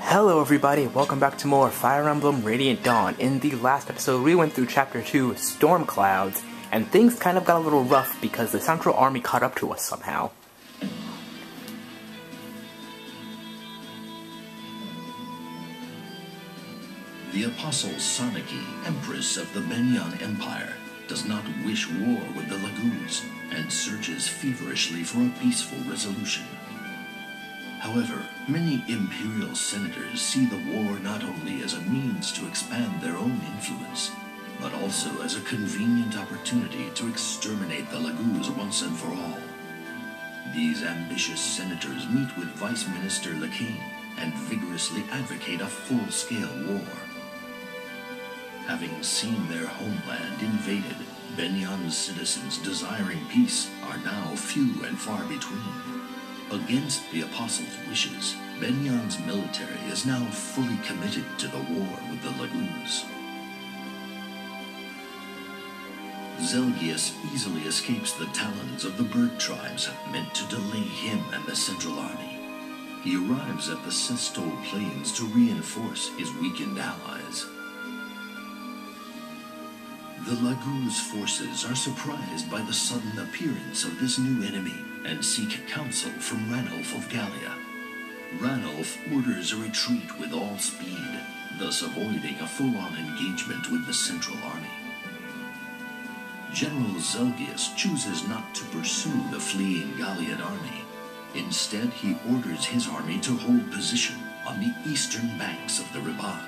Hello everybody, welcome back to more Fire Emblem Radiant Dawn. In the last episode, we went through Chapter 2, Storm Clouds, and things kind of got a little rough because the Central Army caught up to us somehow. The Apostle Soniki, Empress of the Begnion Empire, does not wish war with the Laguz, and searches feverishly for a peaceful resolution. However, many Imperial senators see the war not only as a means to expand their own influence, but also as a convenient opportunity to exterminate the Laguz once and for all. These ambitious senators meet with Vice Minister Laguz and vigorously advocate a full-scale war. Having seen their homeland invaded, Begnion's citizens desiring peace are now few and far between. Against the Apostle's wishes, Begnion's military is now fully committed to the war with the Laguz. Zelgius easily escapes the talons of the bird tribes meant to delay him and the Central Army. He arrives at the Sestol Plains to reinforce his weakened allies. The Laguz forces are surprised by the sudden appearance of this new enemy and seek counsel from Ranulf of Gallia. Ranulf orders a retreat with all speed, thus avoiding a full-on engagement with the Central Army. General Zelgius chooses not to pursue the fleeing Gallian army. Instead, he orders his army to hold position on the eastern banks of the Ribahn.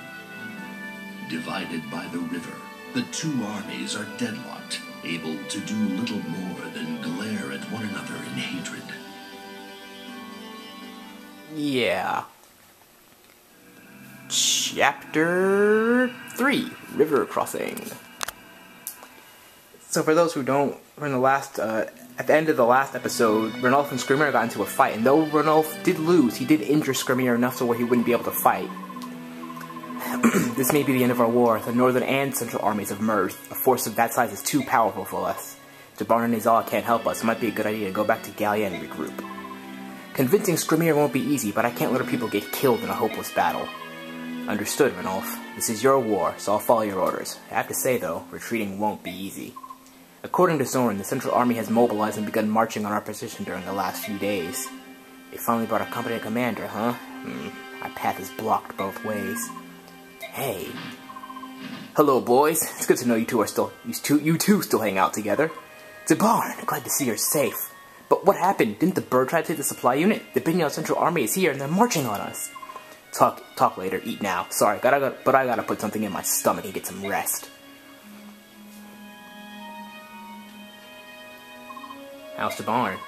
Divided by the river, the two armies are deadlocked, able to do little more than glare at one another in hatred. Yeah. Chapter 3, River Crossing. So for those who don't, at the end of the last episode, Ranulf and Skirmir got into a fight, and though Ranulf did lose, he did injure Skirmir enough to where he wouldn't be able to fight. This may be the end of our war. The northern and central armies have merged. A force of that size is too powerful for us. Ribahn and Azala can't help us. It might be a good idea to go back to Gallia and regroup. Convincing Skirmir won't be easy, but I can't let our people get killed in a hopeless battle. Understood, Ranulf. This is your war, so I'll follow your orders. I have to say, though, retreating won't be easy. According to Zoran, the Central Army has mobilized and begun marching on our position during the last few days. They finally brought a company commander, huh? My path is blocked both ways. Hey. Hello, boys. It's good to know you two still hang out together. Ribahn, glad to see you're safe. But what happened? Didn't the bird try to take the supply unit? The Begnion Central Army is here and they're marching on us. Talk later. Eat now. Sorry, but I gotta put something in my stomach and get some rest. How's Ribahn?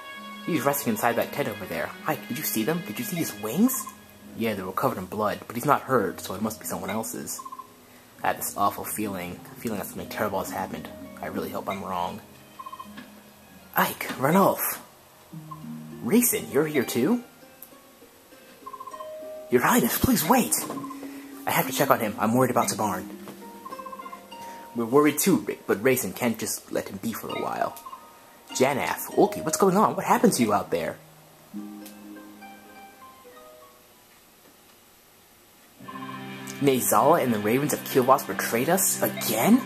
He's resting inside that tent over there. Hi, did you see them? Did you see his wings? Yeah, they were covered in blood, but he's not hurt, so it must be someone else's. I had this awful feeling that something terrible has happened. I really hope I'm wrong. Ike, Ranulf. Racin, you're here too? Your Highness, please wait! I have to check on him. I'm worried about Ribahn. We're worried too, but Racin can't just let him be for a while. Janaf, Ulki, what's going on? What happened to you out there? Azala and the Ravens of Kilvas betrayed us? Again?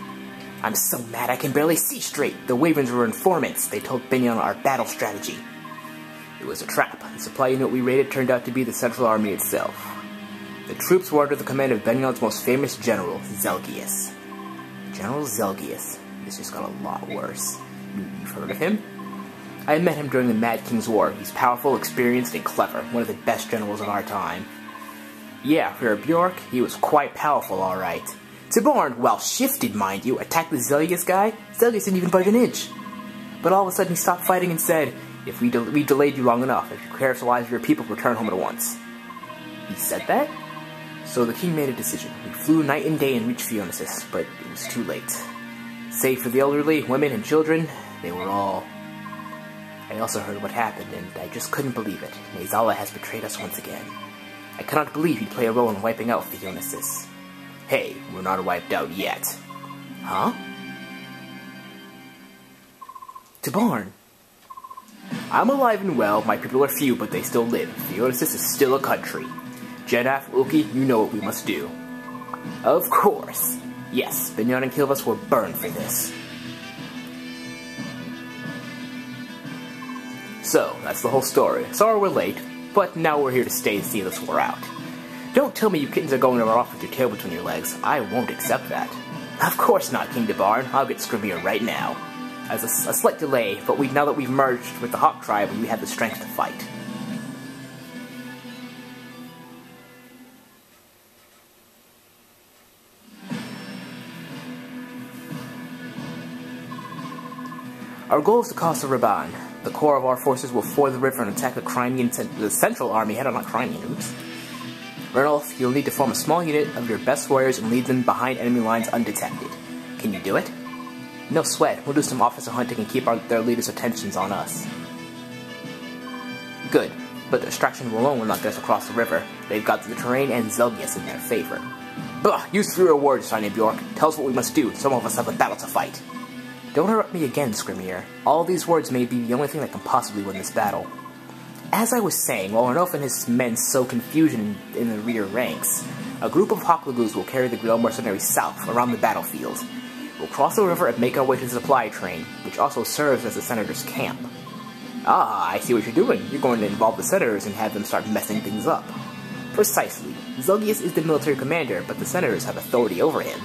I'm so mad I can barely see straight. The Ravens were informants. They told Begnion our battle strategy. It was a trap. The supply unit we raided turned out to be the Central Army itself. The troops were under the command of Begnion's most famous general, Zelgius. General Zelgius. This just got a lot worse. You've heard of him? I met him during the Mad King's War. He's powerful, experienced, and clever. One of the best generals of our time. Yeah, for a Bjork, he was quite powerful, alright. Ribahn, while shifted, mind you, attacked the Zelgius guy. Zelgius didn't even budge an inch. But all of a sudden he stopped fighting and said, if we delayed you long enough, if you care for the lives of your people, return home at once. He said that? So the king made a decision. We flew night and day and reached Fionasis, but it was too late. Save for the elderly, women, and children, they were all... I also heard what happened, and I just couldn't believe it. Azala has betrayed us once again. I cannot believe he'd play a role in wiping out Fionasis. Hey, we're not wiped out yet. Huh? Ribahn. I'm alive and well, my people are few, but they still live. Fionasis is still a country. Jedaf, Uki, you know what we must do. Of course. Yes, Begnion and Kilvas were burned for this. So, that's the whole story. Sorry we're late, but now we're here to stay and see this war out. Don't tell me you kittens are going to run off with your tail between your legs. I won't accept that. Of course not, King Ribahn. I'll get Scrimmier right now. As a slight delay, but now that we've merged with the Hawk Tribe, we have the strength to fight. Our goal is to cross the Ribahn. The core of our forces will ford the river and attack the Central Army head on, not Crimean, oops. Ranulf, you'll need to form a small unit of your best warriors and lead them behind enemy lines undetected. Can you do it? No sweat, we'll do some officer hunting and keep their leaders' attentions on us. Good, but distraction alone will not get us across the river. They've got the terrain and Zelgius in their favor. Bah, use 3 words, Tiny Bjork. Tell us what we must do. Some of us have a battle to fight. Don't interrupt me again, Scrimmier. All these words may be the only thing that can possibly win this battle. As I was saying, while Ranulf and his men sow confusion in the rear ranks, a group of Hawk Laguz will carry the Greil Mercenaries south, around the battlefield. We'll cross the river and make our way to the supply train, which also serves as the Senator's camp. Ah, I see what you're doing. You're going to involve the Senators and have them start messing things up. Precisely. Zelgius is the military commander, but the Senators have authority over him.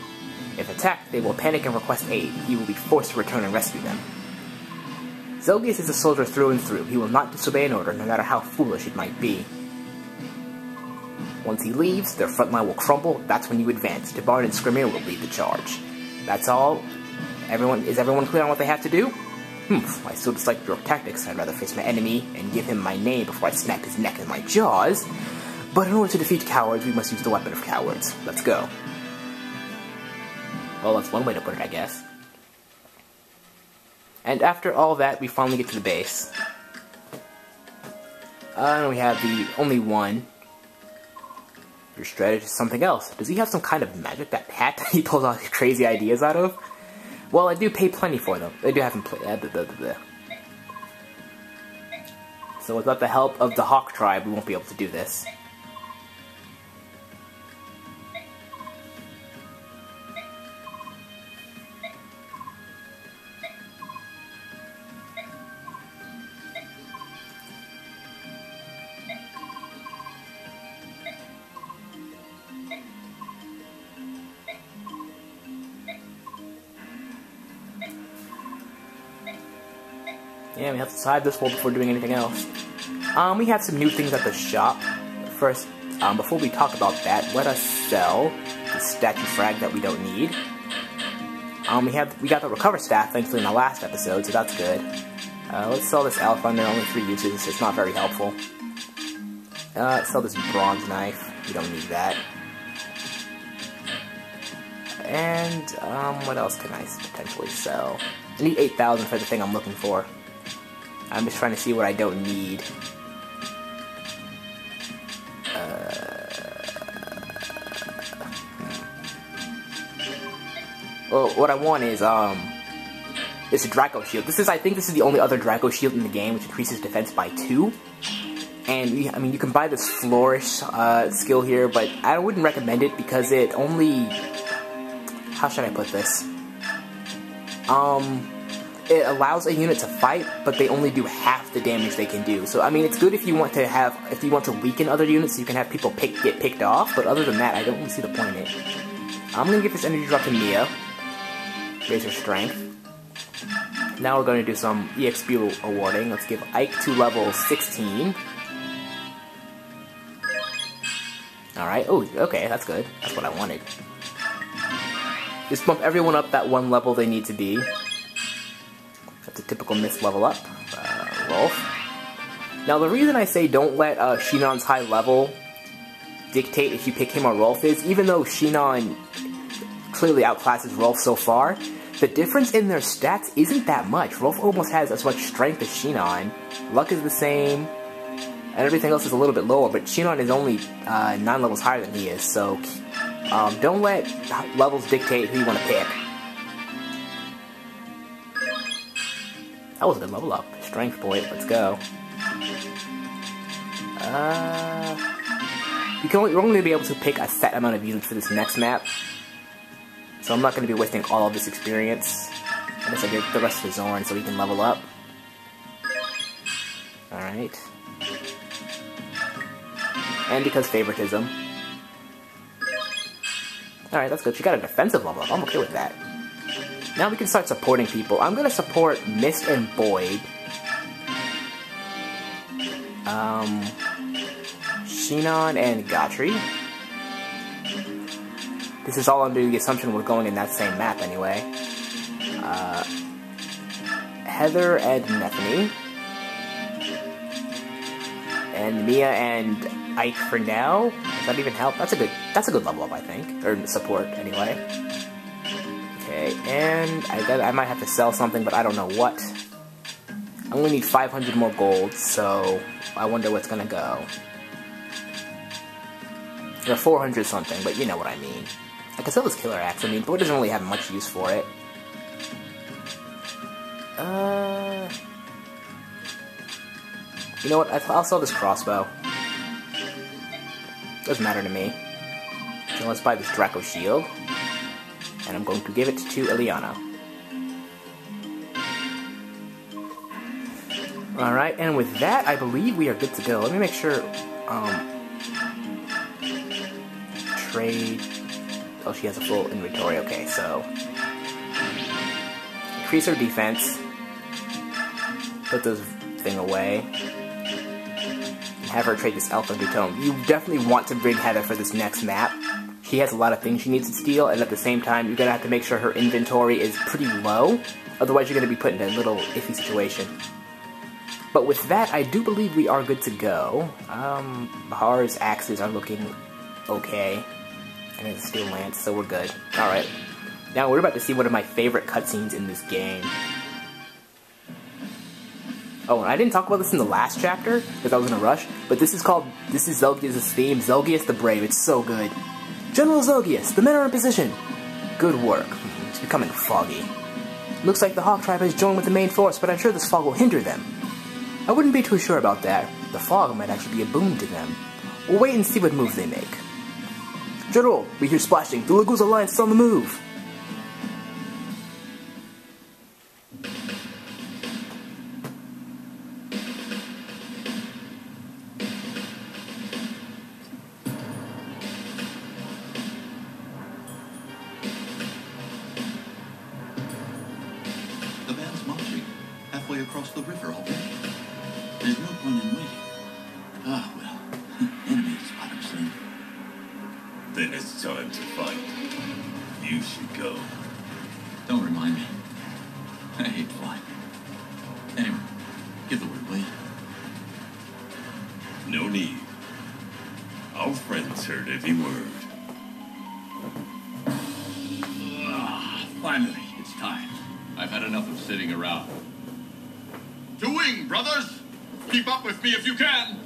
If attacked, they will panic and request aid. He will be forced to return and rescue them. Zelgius is a soldier through and through. He will not disobey an order, no matter how foolish it might be. Once he leaves, their front line will crumble. That's when you advance. Ribahn and Scrimmier will lead the charge. That's all. Is everyone clear on what they have to do? I still dislike your tactics. I'd rather face my enemy and give him my name before I snap his neck in my jaws. But in order to defeat cowards, we must use the weapon of cowards. Let's go. Well, that's one way to put it, I guess. And after all that, we finally get to the base. And we have the only one. Your strategy is something else. Does he have some kind of magic, that hat that he pulls all these crazy ideas out of? Well, I do pay plenty for them. I do have him play. So without the help of the Hawk Tribe, we won't be able to do this. Yeah, we have to decide this one before doing anything else. We have some new things at the shop. First, before we talk about that, let us sell the statue frag that we don't need. We got the recover staff, thankfully, in the last episode, so that's good. Let's sell this elf under only 3 uses. It's not very helpful. Let's sell this bronze knife. We don't need that. And, what else can I potentially sell? I need 8,000 for the thing I'm looking for. I'm just trying to see what I don't need. Well, what I want is, it's a Draco shield. I think this is the only other Draco shield in the game, which increases defense by 2. And, I mean, you can buy this Flourish, skill here, but I wouldn't recommend it because it only... How should I put this? It allows a unit to fight, but they only do half the damage they can do. So, I mean, it's good if you want to weaken other units so you can have people get picked off, but other than that, I don't really see the point in it. I'm going to give this energy drop to Mia. Raise her strength. Now we're going to do some EXP awarding. Let's give Ike to level 16. Alright, oh, okay, that's good. That's what I wanted. Just bump everyone up that one level they need to be. That's a typical miss level up. Rolf. Now the reason I say don't let Shinon's high level dictate if you pick him or Rolf is, even though Shinon clearly outclasses Rolf so far, the difference in their stats isn't that much. Rolf almost has as much strength as Shinon. Luck is the same, and everything else is a little bit lower, but Shinon is only 9 levels higher than he is, so don't let levels dictate who you want to pick. That was a good level up. Strength point, let's go. we're only going to be able to pick a set amount of units for this next map. So I'm not going to be wasting all of this experience. Unless I get the rest of the Zoran so we can level up. Alright. And because favoritism. Alright, that's good. She got a defensive level up. I'm okay with that. Now we can start supporting people. I'm going to support Mist and Boyd. Shinon and Gatri. This is all under the assumption we're going in that same map anyway. Heather and Nethany. And Mia and Ike for now. Does that even help? That's a good level up, I think. Or support, anyway. Okay, and I might have to sell something, but I don't know what. I only need 500 more gold, so I wonder what's gonna go. Or 400 something, but you know what I mean. I can sell this killer axe, but it doesn't really have much use for it. You know what, I'll sell this crossbow. Doesn't matter to me. So let's buy this Draco shield. And I'm going to give it to Eliana. Alright, and with that, I believe we are good to go. Let me make sure, trade... Oh, she has a full inventory, okay, so... Increase her defense. Put this thing away. And have her trade this Elf Undertone. You definitely want to bring Heather for this next map. She has a lot of things she needs to steal, and at the same time, you're gonna have to make sure her inventory is pretty low. Otherwise, you're gonna be put in a little iffy situation. But with that, I do believe we are good to go. Bahar's axes are looking okay. And it's a steel lance, so we're good. Alright. Now we're about to see one of my favorite cutscenes in this game. Oh, and I didn't talk about this in the last chapter, because I was in a rush, but this is Zelgius' theme, Zelgius the Brave. It's so good. General Zelgius, the men are in position. Good work. It's becoming foggy. Looks like the Hawk tribe has joined with the main force, but I'm sure this fog will hinder them. I wouldn't be too sure about that. The fog might actually be a boon to them. We'll wait and see what moves they make. General, we hear splashing. The Laguz Alliance is on the move. The band's marching halfway across the river already. There's no point in waiting. Ah, well, enemy spot him soon. Then it's time to fight. You should go. Don't remind me. I hate flying. Anyway, give the word, will you? No need. Our friends heard every word. Finally, it's time. I've had enough of sitting around. To wing, brothers! Keep up with me if you can!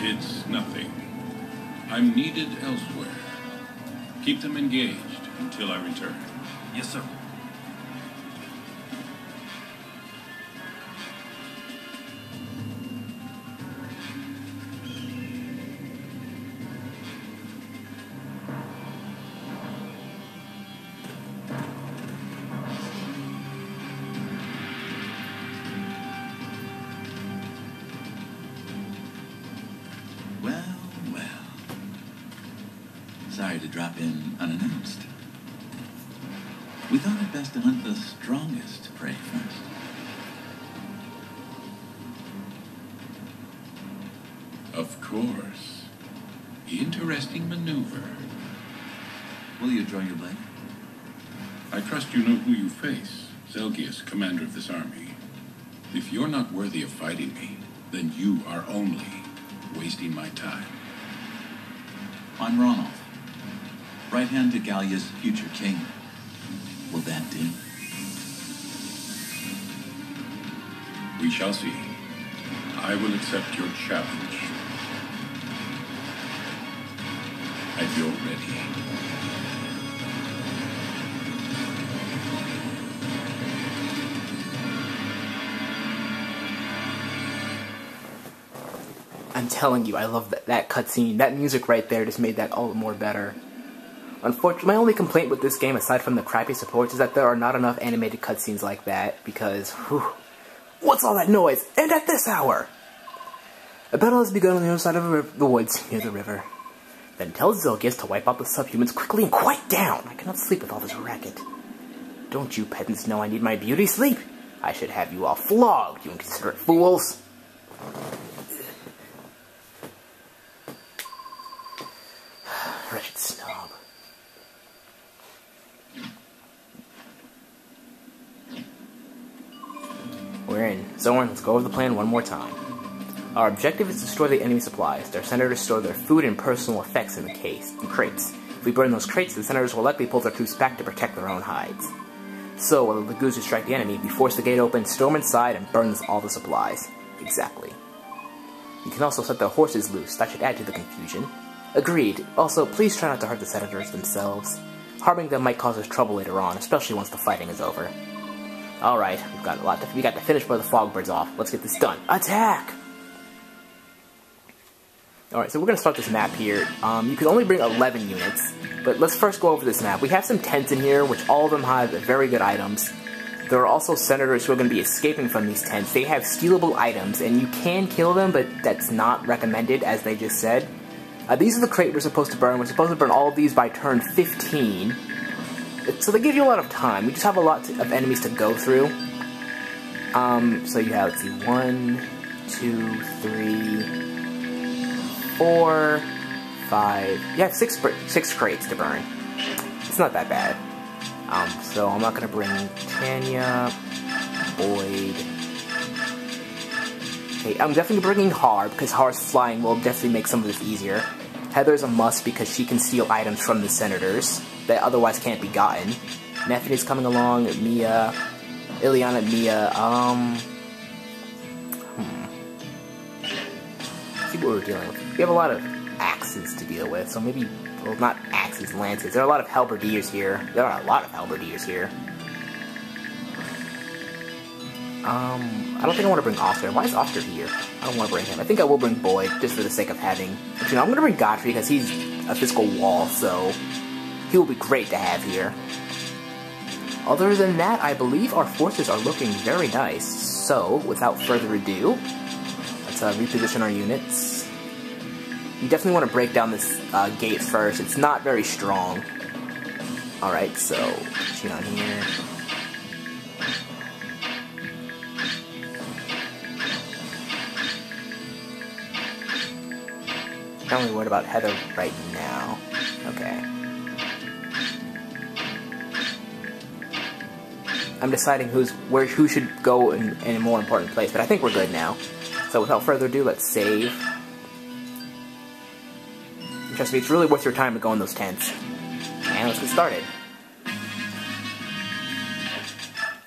It's nothing. I'm needed elsewhere. Keep them engaged until I return. Yes, sir. Sorry to drop in unannounced. We thought it best to hunt the strongest pray first. Of course. Interesting maneuver. Will you draw your blade? I trust you know who you face. Zelgius, commander of this army. If you're not worthy of fighting me, then you are only wasting my time. I'm Ronald, right hand to Gallia's future king. Will that do? We shall see. I will accept your challenge. At your ready. I'm telling you, I love that cutscene. That music right there just made that all the more better. Unfortunately, my only complaint with this game, aside from the crappy supports, is that there are not enough animated cutscenes like that, because, whew, what's all that noise? And at this hour! A battle has begun on the other side of the woods, near the river. Then tell Zelgius to wipe out the subhumans quickly and quiet down! I cannot sleep with all this racket. Don't you peasants know I need my beauty sleep? I should have you all flogged, you inconsiderate fools! Wretched snob. We're in. Zoran, let's go over the plan one more time. Our objective is to destroy the enemy supplies. Their senators store their food and personal effects in crates. If we burn those crates, the senators will likely pull their troops back to protect their own hides. So, while the Laguz strike the enemy, we force the gate open, storm inside, and burn all the supplies. Exactly. You can also set their horses loose. That should add to the confusion. Agreed. Also, please try not to hurt the senators themselves. Harming them might cause us trouble later on, especially once the fighting is over. Alright, we got to finish by the fogbirds off. Let's get this done. Attack! Alright, so we're going to start this map here. You can only bring 11 units, but let's first go over this map. We have some tents in here, which all of them have very good items. There are also senators who are going to be escaping from these tents. They have stealable items, and you can kill them, but that's not recommended, as they just said. These are the crate we're supposed to burn. We're supposed to burn all of these by turn 15. So they give you a lot of time. We just have a lot of enemies to go through. So you have, let's see, 1, 2, 3, 4, 5. You have 6 crates to burn. It's not that bad. So I'm not going to bring Tanya, Boyd. Okay, I'm definitely bringing Har, because Har's flying will definitely make some of this easier. Heather's a must because she can steal items from the senators that otherwise can't be gotten. Nephi's coming along, Mia, Ileana, Mia, Let's see what we're dealing with. We have a lot of axes to deal with, so maybe, well, not axes, lances. There are a lot of halberdiers here. There are a lot of halberdiers here. I don't think I want to bring Oscar. Why is Oscar here? I don't want to bring him. I think I will bring Boyd, just for the sake of having... Actually, no, I'm going to bring Godfrey, because he's a physical wall, so... he will be great to have here. Other than that, I believe our forces are looking very nice. So, without further ado, let's reposition our units. You definitely want to break down this gate first. It's not very strong. Alright, so, shoot on here. I'm only worried about Heather right now. Okay. I'm deciding who should go in a more important place, but I think we're good now. So without further ado, let's save. Trust me, it's really worth your time to go in those tents. And let's get started.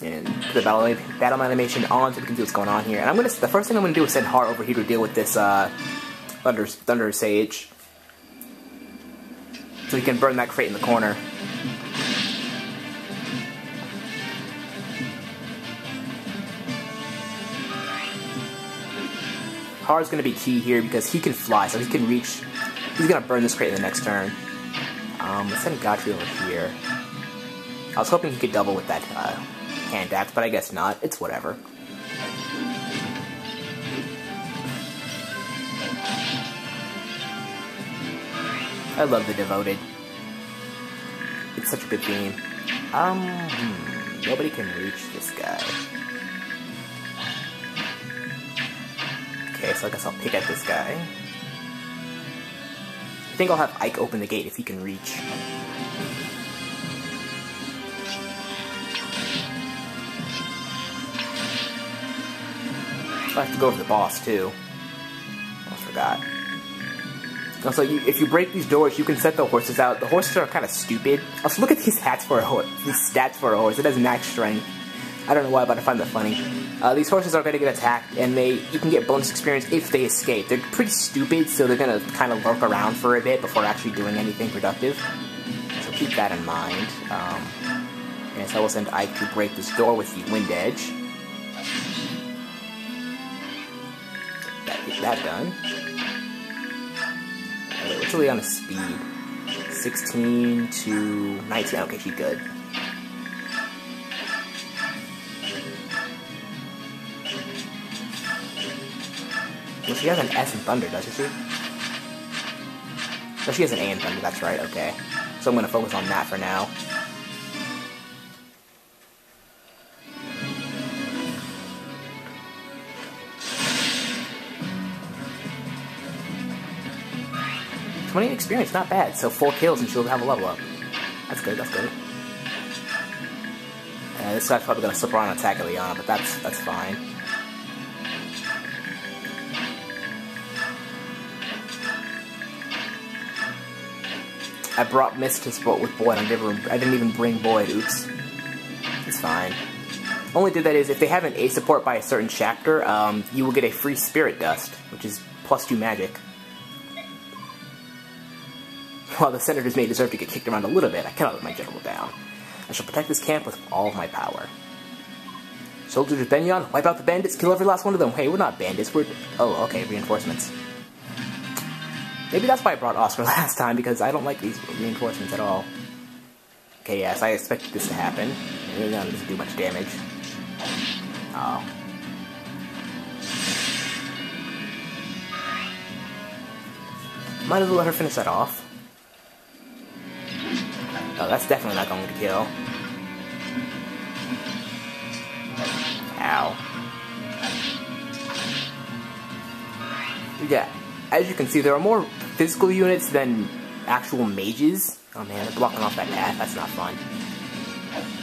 And put the battle animation on so we can see what's going on here. And the first thing I'm gonna do is send Har over here to deal with this Thunder Sage. So he can burn that crate in the corner. Har's going to be key here because he can fly, so he can reach... He's going to burn this crate in the next turn. Let's send Godfrey over here. I was hoping he could double with that hand axe, but I guess not. It's whatever. I love the Devoted. It's such a good theme. Nobody can reach this guy. Okay, so I guess I'll pick at this guy. I think I'll have Ike open the gate if he can reach. I have to go over the boss, too. Almost forgot. Also, if you break these doors, you can set the horses out. The horses are kind of stupid. Also, look at these stats for a horse. It has max strength. I don't know why, but I find that funny. These horses are going to get attacked, and you can get bonus experience if they escape. They're pretty stupid, so they're going to kind of lurk around for a bit before actually doing anything productive. So keep that in mind. And so I will send Ike to break this door with the Wind Edge. Get that done. What's Liliana's speed? 16 to 19. Okay, she's good. Well, she has an S in Thunder, doesn't she? No, she has an A in Thunder, that's right, okay. So I'm going to focus on that for now. $20 experience, not bad. So 4 kills and she'll have a level up. That's good, that's good. This guy's probably going to slip around and attack Liliana, but that's fine. I brought Mist to support with Boyd. I didn't even bring Boyd. Oops. It's fine. Only did that is if they have an A support by a certain chapter, you will get a free Spirit Dust, which is +2 magic. While the senators may deserve to get kicked around a little bit, I cannot let my general down. I shall protect this camp with all of my power. Soldiers of Begnion, wipe out the bandits, kill every last one of them. Hey, we're not bandits, we're... Oh, okay, reinforcements. Maybe that's why I brought Oscar last time, because I don't like these reinforcements at all. Okay, yes, I expected this to happen. It doesn't do much damage. Oh. Might as well let her finish that off. Oh, that's definitely not going to kill. Ow. Yeah, as you can see, there are more physical units than actual mages. Oh man, they're blocking off that path. That's not fun.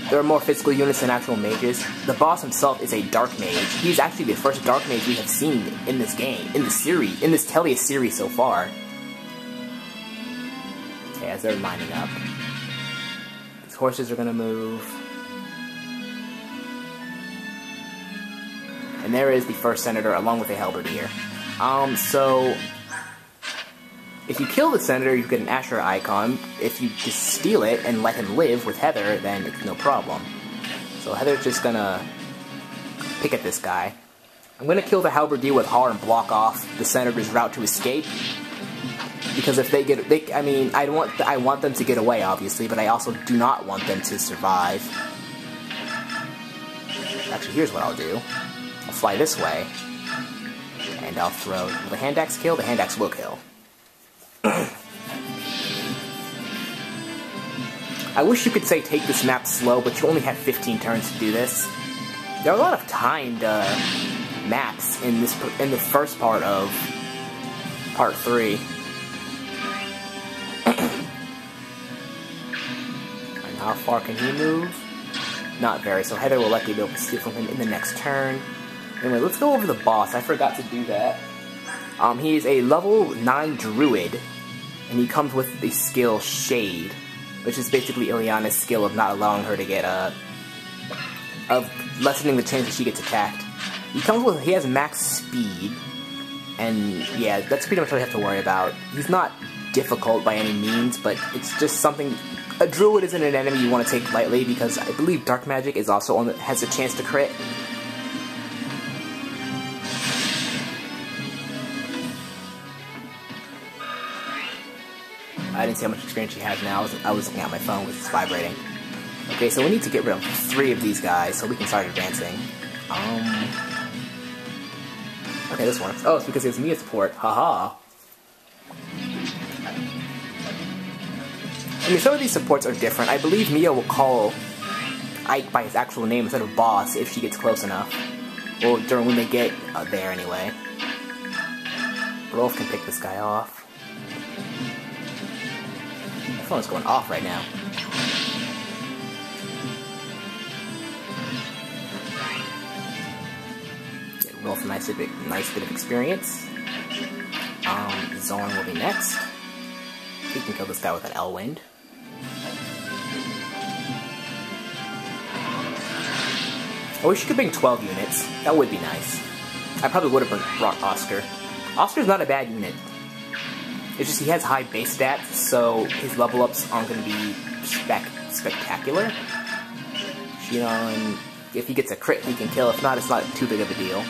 There are more physical units than actual mages. The boss himself is a dark mage. He's actually the first dark mage we have seen in this game, in the series, in this Tellius series so far. Okay, as they're lining up. These horses are gonna move. And there is the first senator along with a halberdier. So if you kill the senator, you get an Asher icon. If you just steal it and let him live with Heather, then it's no problem. So Heather's just gonna pick at this guy. I'm gonna kill the halberdier with Har and block off the senator's route to escape. Because if I mean, I want them to get away, obviously, but I also do not want them to survive. Actually, here's what I'll do. I'll fly this way. And I'll throw... Will the hand axe kill? The hand axe will kill. I wish you could say take this map slow, but you only have 15 turns to do this. There are a lot of timed maps in the first part of Part 3. And how far can he move? Not very, so Heather will likely be able to steal from him in the next turn. Anyway, let's go over the boss. I forgot to do that. He is a level 9 druid, and he comes with the skill Shade, which is basically Liliana's skill of not allowing her to get, of lessening the chance that she gets attacked. He has max speed, and yeah, that's pretty much all you have to worry about. He's not difficult by any means, but it's just something... A druid isn't an enemy you want to take lightly, because I believe dark magic is also has a chance to crit. I didn't see how much experience she has now. I was looking at my phone with it's vibrating. Okay, so we need to get rid of 3 of these guys so we can start advancing. Okay, this works. Oh, it's because he has Mia support. Haha. I mean, some of these supports are different. I believe Mia will call Ike by his actual name instead of Boss if she gets close enough. Well, during when they get there anyway. Rolf can pick this guy off. My phone's going off right now. Get Rolf a nice bit of experience. Zorn will be next. He can kill this guy with an Elwind. I wish you could bring 12 units. That would be nice. I probably would have brought Oscar. Oscar's not a bad unit. It's just he has high base stats, so his level ups aren't going to be spectacular. Shinon, if he gets a crit, he can kill. If not, it's not too big of a deal.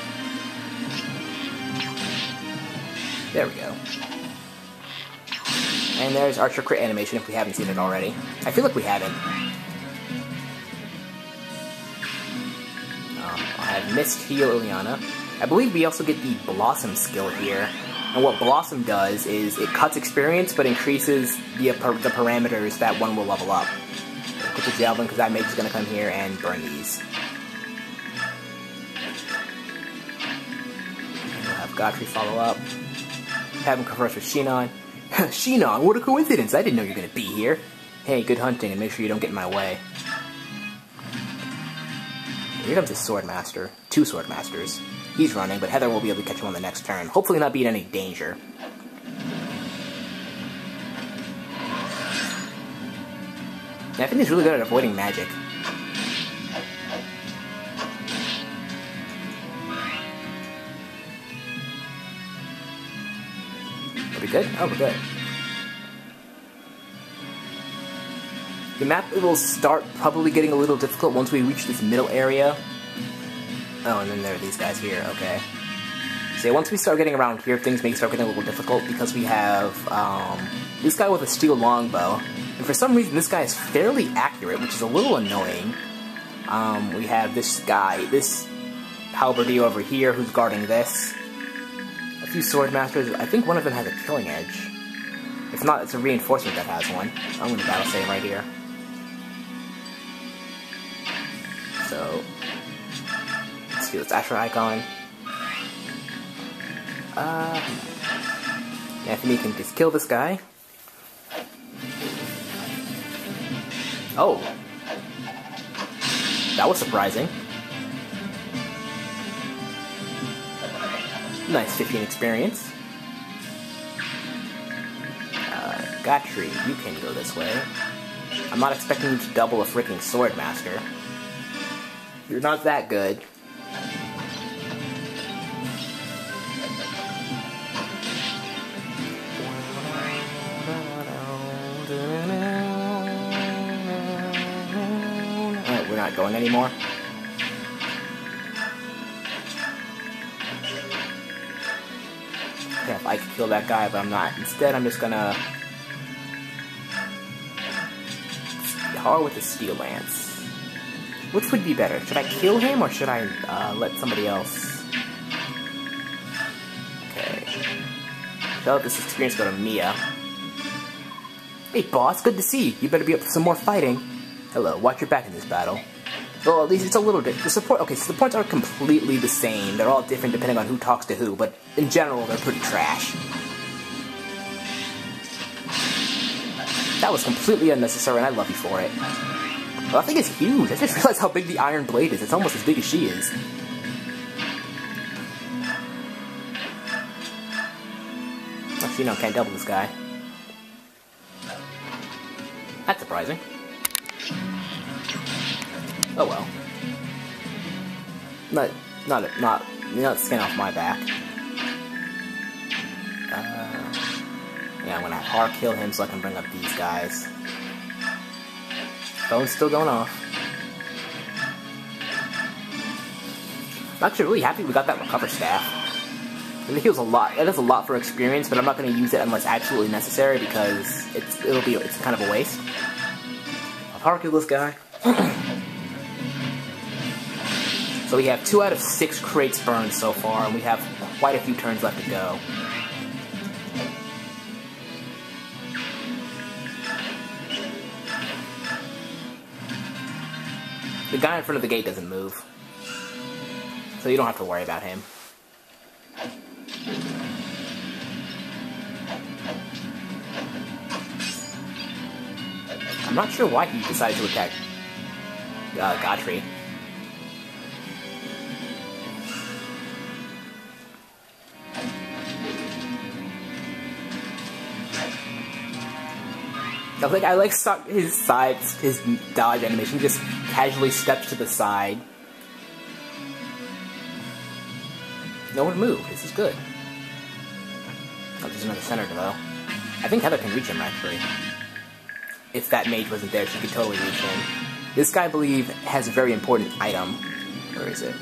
There we go. And there's Archer crit animation if we haven't seen it already. I feel like we haven't. I have Mist, Heal, Ileana. I believe we also get the Blossom skill here. And what Blossom does is it cuts experience but increases the parameters that one will level up. Put the Javelin because that mage is going to come here and burn these. We'll have Godfrey follow up. Have him converse with Shinon. Shinon, what a coincidence! I didn't know you were going to be here. Hey, good hunting, and make sure you don't get in my way. Here comes his Swordmaster. 2 Swordmasters. He's running, but Heather will be able to catch him on the next turn. Hopefully not be in any danger. And I think he's really good at avoiding magic. Are we good? Oh, we're good. The map will start probably getting a little difficult once we reach this middle area. Oh, and then there are these guys here, okay. So yeah, once we start getting around here, things may start getting a little difficult because we have this guy with a steel longbow. And for some reason, this guy is fairly accurate, which is a little annoying. We have this guy, this halberdier over here who's guarding this. A few swordmasters. I think one of them has a killing edge. If not, it's a reinforcement that has one. I'm going to battle save right here. So, let's do this Asher icon. Anthony can just kill this guy. Oh. That was surprising. Nice 15 experience. Gatry, you can go this way. I'm not expecting you to double a freaking Swordmaster. You're not that good. Alright, we're not going anymore. Yeah, if I could kill that guy, but I'm not. Instead, I'm just gonna Har with the Steel Lance. Which would be better? Should I kill him or should I let somebody else? Okay. Should I let this experience go to Mia? Hey boss, good to see you. You better be up for some more fighting. Hello, watch your back in this battle. Well, at least it's a little bit. The support. Okay, so the points are completely the same. They're all different depending on who talks to who, but in general, they're pretty trash. That was completely unnecessary, and I love you for it. Well, that thing is huge. I just realized how big the Iron Blade is. It's almost as big as she is. Oh, Shinon can't double this guy. That's surprising. Oh well. Not skin off my back. Yeah, I'm gonna have Har kill him so I can bring up these guys. Phone's still going off. I'm actually really happy we got that recover staff. It heals a lot. It does a lot for experience, but I'm not going to use it unless absolutely necessary because it's kind of a waste. I'll Har kill this guy. So we have 2 out of 6 crates burned so far, and we have quite a few turns left to go. The guy in front of the gate doesn't move. So you don't have to worry about him. I'm not sure why he decided to attack Godfrey. I like his sides, his dodge animation. He just casually steps to the side. No one moved. This is good. Oh, there's another senator though. I think Heather can reach him actually. If that mage wasn't there, she could totally reach him. This guy, I believe, has a very important item. Where is it?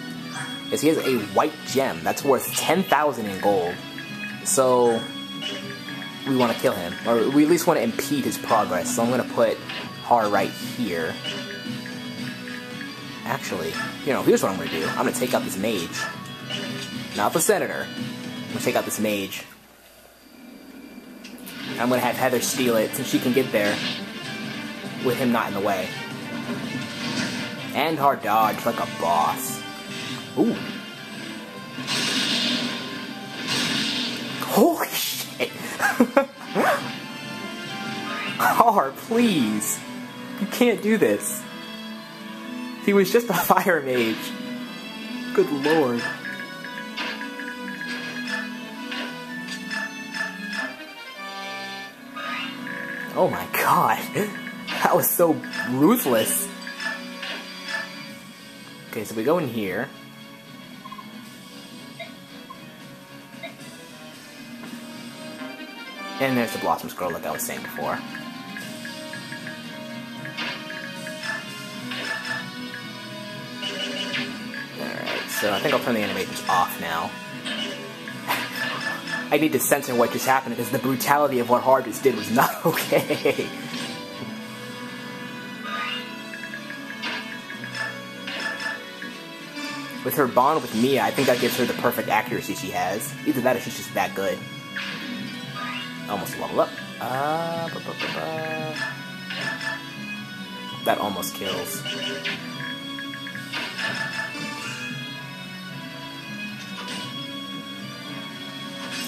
Yes, he has a white gem that's worth 10,000 in gold. So we want to kill him, or we at least want to impede his progress. So I'm going to put Har right here. Actually, here's what I'm going to do. I'm going to take out this mage. Not the senator. I'm going to take out this mage. I'm going to have Heather steal it so she can get there with him not in the way. And Har dodge like a boss. Ooh. Holy shit! Har, please! You can't do this. He was just a fire mage. Good lord. Oh my god. That was so ruthless. Okay, so we go in here. And there's the Blossom Scroll like I was saying before. Alright, so I think I'll turn the animations off now. I need to censor what just happened because the brutality of what Har just did was not okay. With her bond with Mia, I think that gives her the perfect accuracy she has. Either that or she's just that good. Almost level up. That almost kills.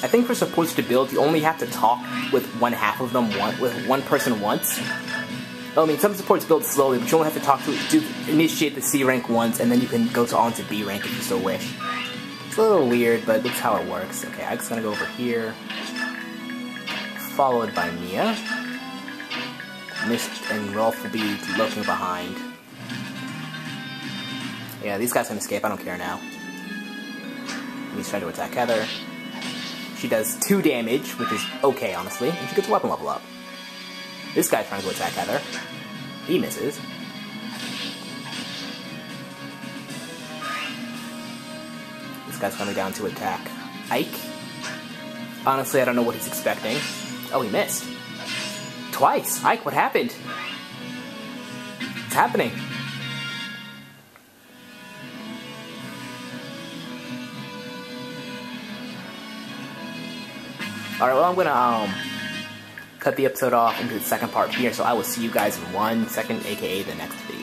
I think for supports to build, you only have to talk with one half of them with one person once. I mean, some supports build slowly, but you only have to talk to initiate the C rank once, and then you can go on to B rank if you so wish. It's a little weird, but that's how it works. Okay, I'm just gonna go over here. Followed by Mia. Mist and Rolf will be lurking behind. Yeah, these guys can escape. I don't care now. He's trying to attack Heather. She does 2 damage, which is okay, honestly, and she gets a weapon level up. This guy's trying to attack Heather. He misses. This guy's coming down to attack Ike. Honestly, I don't know what he's expecting. Oh, he missed. Twice! Ike, what happened? What's happening? Alright, well, I'm gonna, cut the episode off into the second part here, so I will see you guys in 1 second, aka the next video.